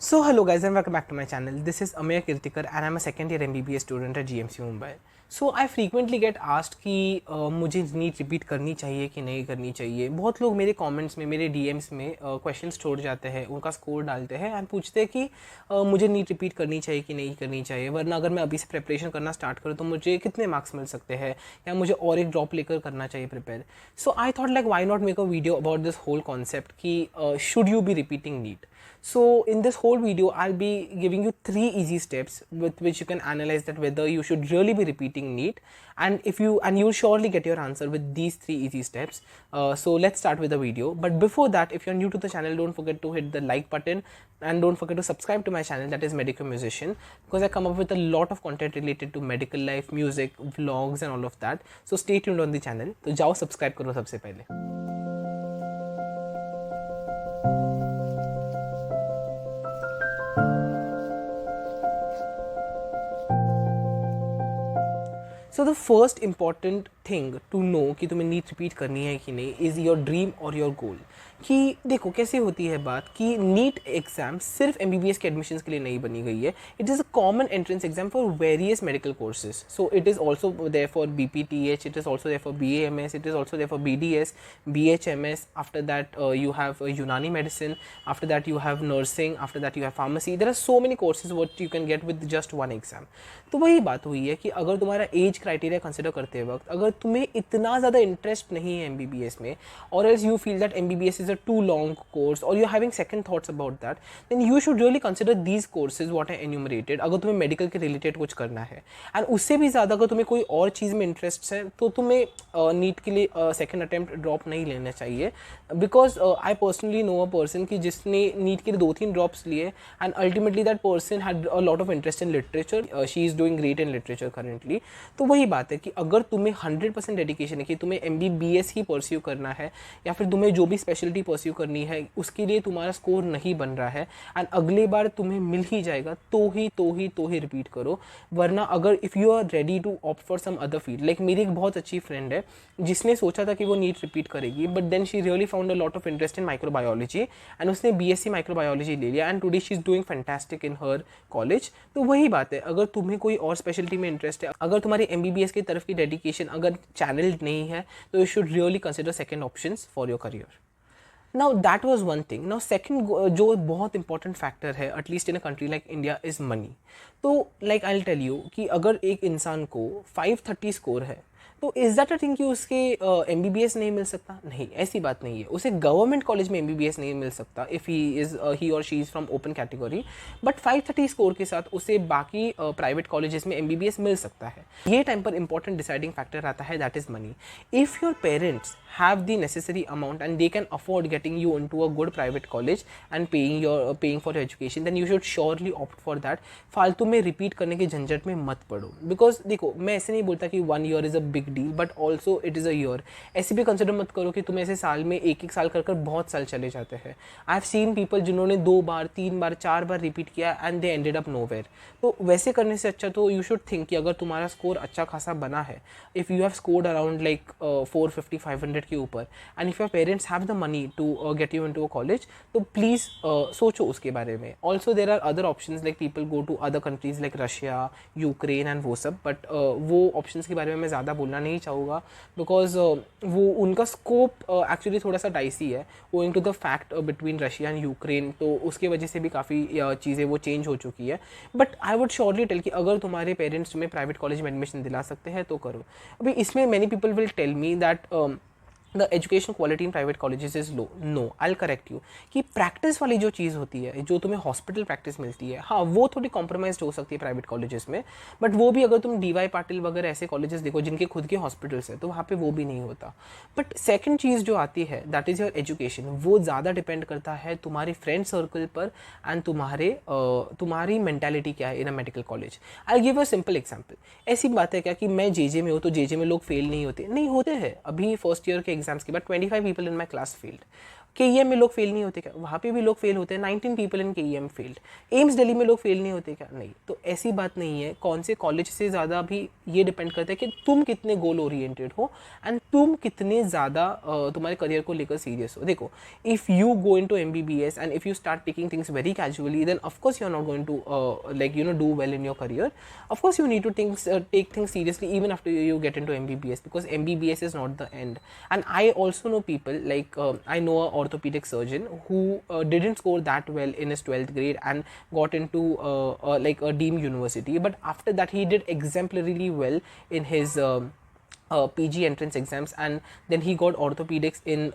So hello guys and welcome back to my channel. This is Amir Kirtikar and I'm a second year MBBS student at GMC Mumbai. So I frequently get asked कि मुझे NEET repeat करनी चाहिए कि नहीं करनी चाहिए. बहुत लोग मेरे कमेंट्स में मेरे DMs में क्वेश्चंस छोड़ जाते हैं, उनका स्कोर डालते हैं एंड पूछते हैं कि मुझे नीट रिपीट करनी चाहिए कि नहीं करनी चाहिए, वरना अगर मैं अभी से प्रिपरेशन करना स्टार्ट करूँ तो मुझे कितने मार्क्स मिल सकते हैं या मुझे और एक ड्रॉप लेकर करना चाहिए prepare. So I thought like why not make a video about this whole concept कि should you be repeating NEET. So in this whole video, I'll be giving you 3 easy steps with which you can analyze that whether you should really be repeating NEET, and you'll surely get your answer with these 3 easy steps. So let's start with the video. But before that, if you're new to the channel, don't forget to hit the like button and don't forget to subscribe to my channel, that is Medical Musician, because I come up with a lot of content related to medical life, music, vlogs and all of that. So stay tuned on the channel. तो जाओ subscribe करो सबसे पहले. So the first important thing to know कि तुम्हें NEET repeat करनी है कि नहीं इज़ योर ड्रीम और योर गोल. कि देखो कैसे होती है बात कि नीट एग्ज़ाम सिर्फ MBBS के एडमिशन्स के लिए नहीं बनी गई है. It is a common entrance exam for various medical courses. So it is also there for BPTH, it is also there for BAMS, it is also there for BDS, BHMS. After that you have Unani medicine, after that you have nursing, after that you have pharmacy. There are so many courses what you can get with just one exam. तो वही बात हुई है कि अगर तुम्हारा age criteria consider करते वक्त अगर तुम्हें इतना ज़्यादा इंटरेस्ट नहीं है MBBS में, और else you feel that MBBS is a too long course और you are having second thoughts about that, then you should really consider these courses what I enumerated अगर तुम्हें मेडिकल के रिलेटेड कुछ करना है. एंड उससे भी ज़्यादा अगर तुम्हें कोई और चीज़ में इंटरेस्ट है तो तुम्हें नीट के लिए सेकेंड अटैम्प्ट ड्रॉप नहीं लेना चाहिए. Because I personally know a person कि जिसने नीट के लिए 2-3 ड्रॉप्स लिए and ultimately that person had a lot of interest in literature. She is doing great in literature currently. तो वही बात है कि अगर तुम्हें 100% डेडिकेशन है कि तुम्हें MBBS ही परस्यू करना है या फिर तुम्हें जो भी स्पेशलिटी परस्यू करनी है उसके लिए तुम्हारा स्कोर नहीं बन रहा है एंड अगले बार तुम्हें मिल ही जाएगा तो ही रिपीट करो. वरना अगर if you are ready to opt for some other field, like मेरी एक बहुत अच्छी फ्रेंड है जिसने सोचा था कि वो नीट रिपीट करेगी, but then she really found a lot of interest in microbiology and उसने BSc माइक्रोबायोलॉजी ले लिया and today she is doing fantastic in her college. तो वही बात है, अगर तुम्हें कोई और स्पेशलिटी में इंटरेस्ट है, अगर तुम्हारी MBBS की तरफ की डेडिकेशन अगर चैनल्ड नहीं है, तो you should really consider second options for your career. Now that was one thing. Now second जो बहुत इंपॉर्टेंट फैक्टर है at least in a country like India is money. तो like I will tell you कि अगर एक इंसान को 530 score है तो इज़ दैट अ थिंग कि उसके MBBS नहीं मिल सकता? नहीं, ऐसी बात नहीं है. उसे गवर्नमेंट कॉलेज में MBBS नहीं मिल सकता इफ़ ही और she is from open category, but 530 score के साथ उसे बाकी प्राइवेट कॉलेजेस में MBBS मिल सकता है. ये टाइम पर इंपॉर्टेंट डिसाइडिंग फैक्टर आता है, that is money. If your parents have the necessary amount and they can afford getting you into a good private college and paying for your education, then you should surely opt for that. फालतू में repeat करने के झंझट में मत पड़ो. Because देखो मैं ऐसे नहीं बोलता कि 1 year is a big deal, but also it is a year. ऐसे भी कंसिडर मत करो कि तुम ऐसे साल में एक साल कर बहुत साल चले जाते हैं. आई हैव सीन पीपल जिन्होंने 2 बार 3 बार 4 बार रिपीट किया and they ended up nowhere. तो वैसे करने से अच्छा तो यू शुड थिंक कि अगर तुम्हारा स्कोर अच्छा खासा बना है, if you have scored around like 450-500 के ऊपर and if your parents have the money to get you into a college, तो प्लीज़ सोचो उसके बारे में. Also there are other options like people go to other countries like Russia, Ukraine and वो सब, but वो ऑप्शंस के बारे में मैं ज़्यादा बोलना नहीं चाहूँगा बिकॉज वो उनका स्कोप एक्चुअली थोड़ा सा डाइसी है going to the fact between Russia and Ukraine. तो उसके वजह से भी काफ़ी चीज़ें वो चेंज हो चुकी है. But I would surely tell कि अगर तुम्हारे पेरेंट्स तुम्हें प्राइवेट कॉलेज में एडमिशन दिला सकते हैं तो करो. अभी इसमें many people will tell me that the education quality in private colleges is low. No, I will correct you कि प्रैक्टिस वाली जो चीज़ होती है, जो तुम्हें हॉस्पिटल प्रैक्टिस मिलती है, हाँ वो थोड़ी कॉम्प्रोमाइज़ हो सकती है प्राइवेट कॉलेजेस में, बट वो भी अगर तुम DY पाटिल वगैरह ऐसे कॉलेजेस देखो जिनके खुद के हॉस्पिटल्स हैं तो वहाँ पे वो भी नहीं होता. बट सेकंड चीज़ जो आती है दैट इज़ योर एजुकेशन. वो ज़्यादा डिपेंड करता है तुम्हारे फ्रेंड सर्कल पर एंड तुम्हारी मेंटालिटी क्या है in a medical college. I give a simple example. ऐसी बात है क्या कि मैं JJ में हूँ तो JJ में लोग फेल नहीं होते? नहीं होते हैं. अभी फर्स्ट ईयर के एग्जाम्स के बाद 25 people in my class failed. KEM में लोग फेल नहीं होते क्या? वहाँ पे भी लोग फेल होते हैं। 19 people in KEM failed. AIIMS Delhi में लोग फेल नहीं होते क्या? नहीं। तो ऐसी बात नहीं है। कौन से कॉलेज से ज़्यादा भी ये डिपेंड करता है कि तुम कितने गोल ओरिएंटेड हो एंड तुम कितने ज़्यादा तुम्हारे करियर को लेकर सीरियस हो। देखो, if you go into MBBS and if you start taking things very casually, then of course you are not going to do well in your career. Of course you need to take things seriously even after you get into MBBS, because MBBS is not the end. And I also know people like I know an orthopedic surgeon who didn't score that well in his 12th grade and got into like a deemed university, but after that he did exemplarily well in his PG entrance exams, and then he got orthopedics in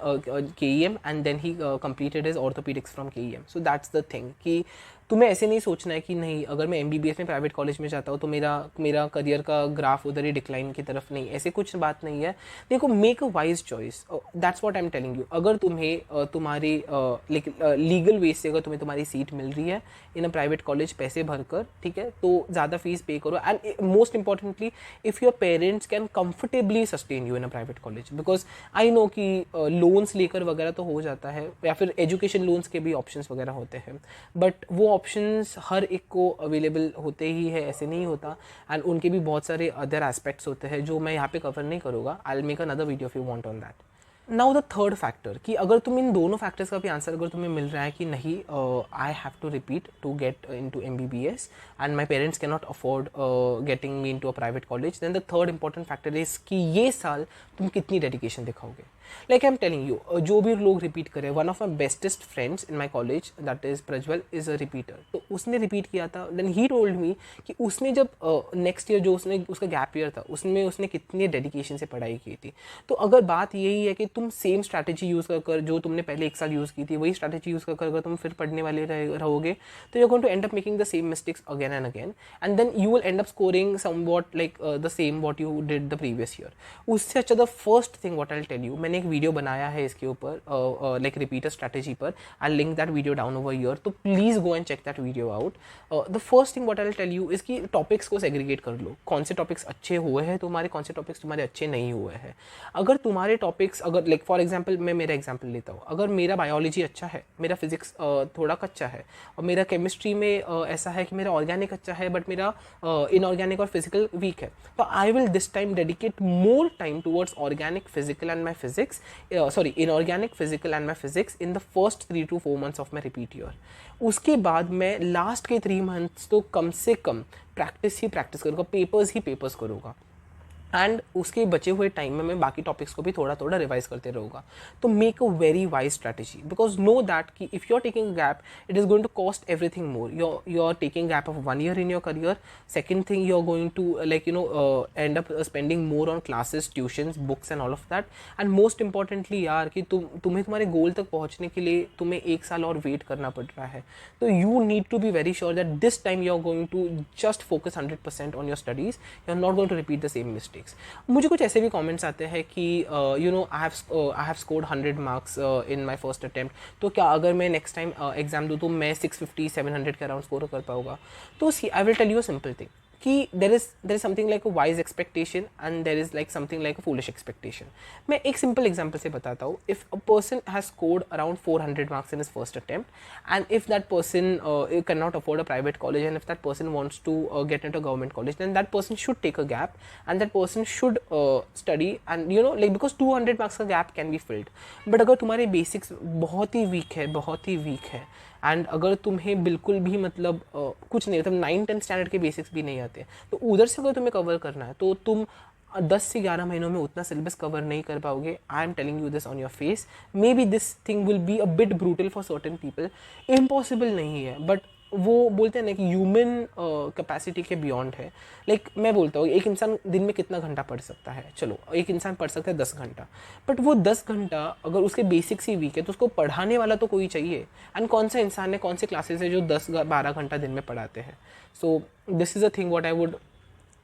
KEM, and then he completed his orthopedics from KEM. So that's the thing कि तुम्हें ऐसे नहीं सोचना है कि नहीं अगर मैं MBBS में प्राइवेट कॉलेज में जाता हूँ तो मेरा करियर का ग्राफ उधर ही डिक्लाइन की तरफ नहीं, ऐसे कुछ बात नहीं है। देखो, make a wise choice, that's what I am telling you. अगर तुम्हें तुम्हारी लीगल वे से अगर तुम्हारी सीट मिल रही है इन अ प्राइवेट कॉलेज पैसे भरकर, ठीक है, तो ज़्यादा फीस पे करो। And most importantly, if your parents can comfortably sustain you in a private college, because I know कि लोन्स लेकर वगैरह तो हो जाता है, या फिर एजुकेशन लोन्स के भी ऑप्शंस वगैरह होते हैं, बट वो ऑप्शंस हर एक को अवेलेबल होते ही है, ऐसे नहीं होता। एंड उनके भी बहुत सारे अदर एस्पेक्ट्स होते हैं जो मैं यहाँ पे कवर नहीं करूँगा। I will make another video if you want on that. Now the third factor, कि अगर तुम इन दोनों फैक्टर्स का भी आंसर अगर तुम्हें मिल रहा है कि नहीं, I have to repeat to get into MBBS and my parents can not afford getting me into a private college, then the third important factor is कि ये साल तुम कितनी डेडिकेशन दिखाओगे। Like I am telling you, जो भी लोग repeat करें, one of my bestest friends in my college that is Prajwal is a repeater, तो उसने रिपीट किया था। देन ही टोल्ड मी कि उसने जब नेक्स्ट ईयर जो उसका गैप ईयर था उसमें उसने कितनी डेडिकेशन से पढ़ाई की थी। तो अगर बात यही है कि तुम सेम स्ट्रैटेजी यूज़ कर जो तुमने पहले एक साल यूज़ की थी वही स्ट्रैटेजी यूज़ कर अगर तुम फिर पढ़ने वाले रहोगे, तो you are going to end up making the same mistakes again and again, and then you will end up scoring somewhat like the same what you did the previous year. उससे अच्छा the first thing what I will tell you, मैंने एक video बनाया है इसके ऊपर like repeater strategy पर, I link that video down over here, तो please go and check that video out. The first thing what I will tell you इसकी topics को सेग्रीगेट कर लो, कौन से टॉपिक्स अच्छे हुए हैं तुम्हारे, कौन से टॉपिक्स तुम्हारे अच्छे नहीं हुए हैं। अगर तुम्हारे टॉपिक्स अगर लाइक फॉर एग्जाम्पल मैं मेरा एग्जाम्पल लेता हूँ, अगर मेरा बायोलॉजी अच्छा है, मेरा फिजिक्स थोड़ा कच्चा है, और मेरा केमिस्ट्री में ऐसा है कि मेरा ऑर्गेनिक अच्छा है बट मेरा इनऑर्गेनिक और फिजिकल वीक है, तो I will this time dedicate more time towards organic physical and my physics, sorry inorganic physical and my physics in the first 3 to 4 months of my repeat year. उसके बाद मैं last के 3 months तो कम से कम practice करूँगा, papers ही papers करूँगा, and उसके बचे हुए टाइम में मैं बाकी टॉपिक्स को भी थोड़ा थोड़ा रिवाइज करते रहूँगा। तो make a very wise strategy, because know that कि if you are taking gap it is going to cost everything more. You are taking gap of 1 year in your career. Second thing, you are going to like end up spending more on classes, tuitions, books and all of that. And most importantly यार कि तुम्हें तुम्हारे गोल तक पहुँचने के लिए तुम्हें 1 साल और वेट करना पड़ रहा है। तो you need to be very sure that this time you are going to just focus 100% on your studies, you are not going to repeat the same mistake. मुझे कुछ ऐसे भी कमेंट्स आते हैं कि I have scored 100 marks in my first attempt, तो क्या अगर मैं नेक्स्ट टाइम एग्जाम दूँ तो मैं 650-700 के अराउंड स्कोर कर पाऊँगा। तो I will tell you a simple thing कि there is something like a wise expectation and there is like something like a foolish expectation. मैं एक सिंपल एग्जाम्पल से बताता हूँ। If a person has scored around 400 marks in his first attempt and if that person can not afford a private college and if that person wants to get into a government college, then that person should take a gap and that person should study, and like because 200 marks का gap can be filled। but अगर तुम्हारे basics बहुत ही week है and अगर तुम्हें बिल्कुल भी मतलब कुछ नहीं, मतलब 9-10 स्टैंडर्ड के बेसिक्स भी नहीं आते, तो उधर से अगर तुम्हें कवर करना है तो तुम 10 से 11 महीनों में उतना सिलेबस कवर नहीं कर पाओगे। आई am telling you this on your face. May be this thing will be a bit brutal for certain people, impossible नहीं है, बट वो बोलते हैं ना कि ह्यूमन कैपेसिटी के बियॉन्ड है। लाइक मैं बोलता हूँ एक इंसान दिन में कितना घंटा पढ़ सकता है, चलो एक इंसान पढ़ सकता है 10 घंटा, बट वो 10 घंटा अगर उसके बेसिक्स ही वीक है तो उसको पढ़ाने वाला तो कोई चाहिए। एंड कौन सा इंसान है, कौन से क्लासेस है जो 10-12 घंटा दिन में पढ़ाते हैं। So this is a thing what I would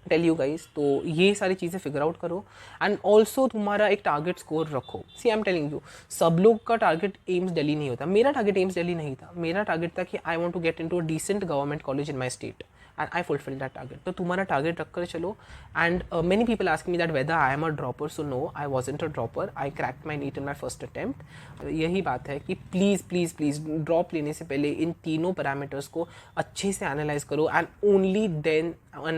tell you guys. तो ये सारी चीज़ें फिगर आउट करो एंड ऑल्सो तुम्हारा एक टारगेट स्कोर रखो। See I am telling you, सब लोग का टारगेट एम्स दिल्ली नहीं होता। मेरा टारगेट एम्स दिल्ली नहीं था, मेरा टारगेट था कि I want to get into a decent government college in my state and I fulfil that target. तो तुम्हारा टारगेट रख कर चलो। And many people ask me that whether I am a dropper, so no I wasn't a dropper, I cracked my NEET in my first attempt. यही बात है कि please please please drop लेने से पहले इन तीनों पैरामीटर्स को अच्छे से एनालाइज करो and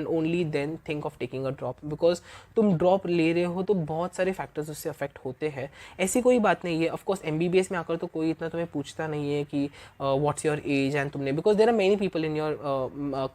only then think of taking a drop. Because तुम ड्रॉप ले रहे हो तो बहुत सारे फैक्टर्स उससे अफेक्ट होते हैं। ऐसी कोई बात नहीं है, ऑफकोर्स MBBS में आकर तो कोई इतना तुम्हें पूछता नहीं है कि व्हाट्स योर एज एंड तुमने, because there are many people in your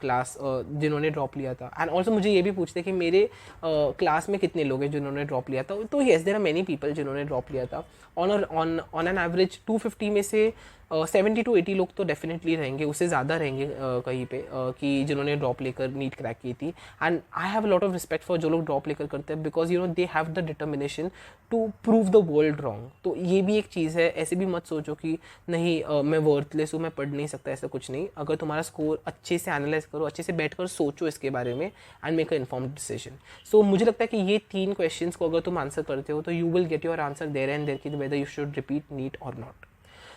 class जिन्होंने ड्रॉप लिया था। एंड ऑल्सो मुझे ये भी पूछते कि मेरे क्लास में कितने लोग हैं जिन्होंने ड्रॉप लिया था। तो yes, there are many people जिन्होंने ड्रॉप लिया था। ऑन एन एवरेज 250 में से 70 to 80 लोग तो डेफिनेटली रहेंगे, उससे ज़्यादा रहेंगे कहीं पे कि जिन्होंने ड्रॉप लेकर नीट क्रैक की थी। And I have a lot of respect for जो लोग ड्रॉप लेकर करते हैं, because you know they have the determination to prove the world wrong. तो ये भी एक चीज़ है। ऐसे भी मत सोचो कि नहीं मैं वर्थलेस हूँ, मैं पढ़ नहीं सकता, ऐसा कुछ नहीं। अगर तुम्हारा स्कोर अच्छे से एनालाइज करो, अच्छे से बैठकर सोचो इसके बारे में and make a informed decision. So मुझे लगता है कि ये 3 क्वेश्चंस को अगर तुम आंसर करते हो तो you will get your answer there and there कि whether you should repeat NEET और not.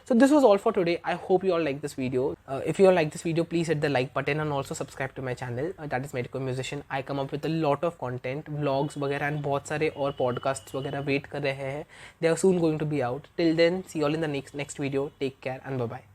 So this was all for today. I hope you all like this video. If you all like this video, please hit the like button and also subscribe to my channel. That is Medico Musician. I come up with a lot of content, vlogs वगैरह and बहुत सारे और podcasts वगैरह wait कर रहे हैं. They are soon going to be out. Till then, see you all in the next video. Take care and bye bye.